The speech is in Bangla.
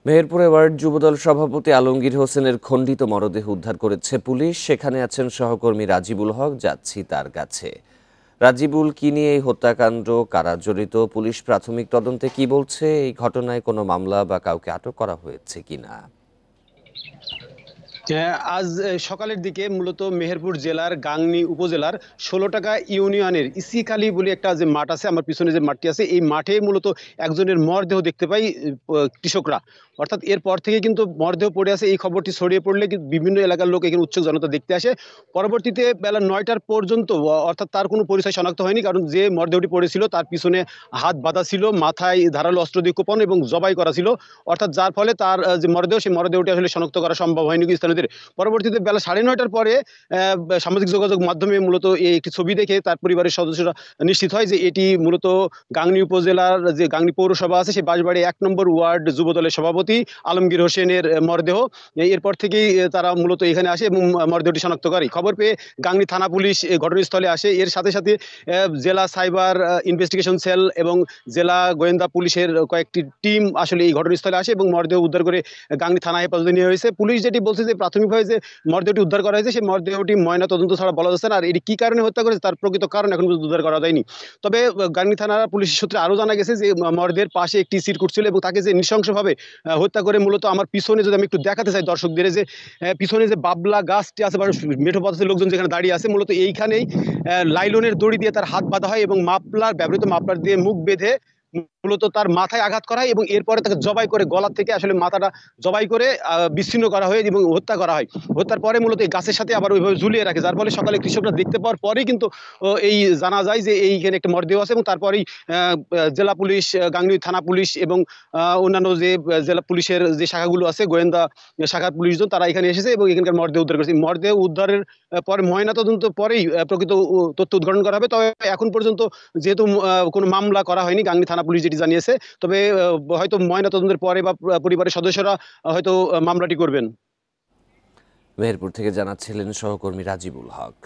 মেহেরপুরে ওয়ার্ড যুবদল সভাপতি আলমগীর হোসেনের খণ্ডিত মরদেহ উদ্ধার করেছে পুলিশ। সেখানে আছেন সহকর্মী রাজিবুল হক, যাচ্ছি তার কাছে। রাজিবুল, কি নিয়ে এই হত্যাকাণ্ড, কারা জড়িত, পুলিশ প্রাথমিক তদন্তে কি বলছে, এই ঘটনায় কোনো মামলা বা কাউকে আটক করা হয়েছে কিনা? আজ সকালের দিকে মূলত মেহেরপুর জেলার গাংনী উপজেলার ১৬ ইউনিয়নের ইসিখালী বলে একটা যে মাঠ আছে, আমার পিছনে যে মাঠটি আছে, এই মাঠে মূলত একজনের মরদেহ দেখতে পাই কৃষকরা। অর্থাৎ এরপর থেকে কিন্তু মরদেহ পড়ে আছে, এই খবরটি ছড়িয়ে পড়লে কিন্তু বিভিন্ন এলাকার লোক এখানে উৎসুক জনতা দেখতে আসে। পরবর্তীতে বেলা ৯টার পর্যন্ত অর্থাৎ তার কোনো পরিচয় শনাক্ত হয়নি, কারণ যে মরদেহটি পড়েছিল তার পিছনে হাত বাঁধা ছিল, মাথায় ধারালো অস্ত্র দিয়ে কোপানো এবং জবাই করা ছিল। অর্থাৎ যার ফলে তার যে মরদেহ, সেই মরদেহটি আসলে শনাক্ত করা সম্ভব হয়নি স্থানীয়দের। পরবর্তীতে বেলা ৯:৩০ পরে সামাজিক যোগাযোগ মাধ্যমে মূলত এই একটি ছবি দেখে তার পরিবারের সদস্যরা নিশ্চিত হয় যে এটি মূলত গাংনী উপজেলার যে গাংনী পৌরসভা আছে, সেই বাঁশবাড়ি ১ নম্বর ওয়ার্ড যুবদলের সভাপতি আলমগীর হোসেনের মরদেহ। এরপর থেকেই তারা মূলত এখানে আসে এবং মরদেহটি শনাক্ত করে। খবর পেয়ে গাংনী থানা পুলিশ ঘটনাস্থলে আসে। এর সাথে সাথে জেলা সাইবার ইনভেস্টিগেশন সেল এবং জেলা গোয়েন্দা পুলিশের কয়েকটি টিম আসলে এই ঘটনাস্থলে আসে এবং মরদেহ উদ্ধার করে গাংনী থানা হেফাজতে নিয়ে হয়েছে। পুলিশ যেটি বলছে যে প্রাথমিকভাবে যে মরদেহটি উদ্ধার করা হয়েছে, সেই মরদেহটি ময়না তদন্ত ছাড়া বলা যাচ্ছে না। আর এটি কি কারণে হত্যা করেছে তার প্রকৃত কারণ এখন পর্যন্ত উদ্ধার করা যায়নি। তবে গাংনী থানা পুলিশের সূত্রে আরও জানা গেছে যে মরদেহের পাশে একটি চিরকুট ছিল এবং তাকে যে নৃশংসভাবে হত্যা করে, মূলত আমার পিছনে যদি আমি একটু দেখাতে চাই দর্শকদের, যে পিছনে যে বাবলা গাছটি আছে বা মেঠো পথের লোকজন যেখানে দাঁড়িয়ে আছে, মূলত এইখানেই লাইলনের দড়ি দিয়ে তার হাত বাঁধা হয় এবং ব্যবহৃত মাফলার দিয়ে মুখ বেঁধে মূলত তার মাথায় আঘাত করা হয় এবং এরপরে তাকে জবাই করে গলা থেকে আসলে মাথাটা জবাই করে বিচ্ছিন্ন করা হয় এবং হত্যা করা হয়। হত্যার পরে মূলত এই গাছের সাথে আবার ওইভাবে ঝুলিয়ে রাখে, যার ফলে সকালে কৃষকরা দেখতে পাওয়ার পরেই কিন্তু এই জানা যায় যে এইখানে একটা মরদেহ আছে। এবং তারপরেই জেলা পুলিশ, গাংনী থানা পুলিশ এবং অন্যান্য যে জেলা পুলিশের যে শাখাগুলো আছে, গোয়েন্দা শাখার পুলিশজন, তারা এখানে এসেছে এবং এখানকার মরদেহ উদ্ধার করেছে। মরদেহ উদ্ধারের পরে ময়নাতদন্ত পরেই প্রকৃত তথ্য উদ্ঘাটন করা হবে। তবে এখন পর্যন্ত যেহেতু কোনো মামলা করা হয়নি, গাংনী থানা পুলিশ যেটি জানিয়েছে, তবে হয়তো ময়নাতদন্তের পরে বা পরিবারের সদস্যরা হয়তো মামলাটি করবেন। মেহেরপুর থেকে জানাচ্ছিলেন সহকর্মী রাজিবুল হক।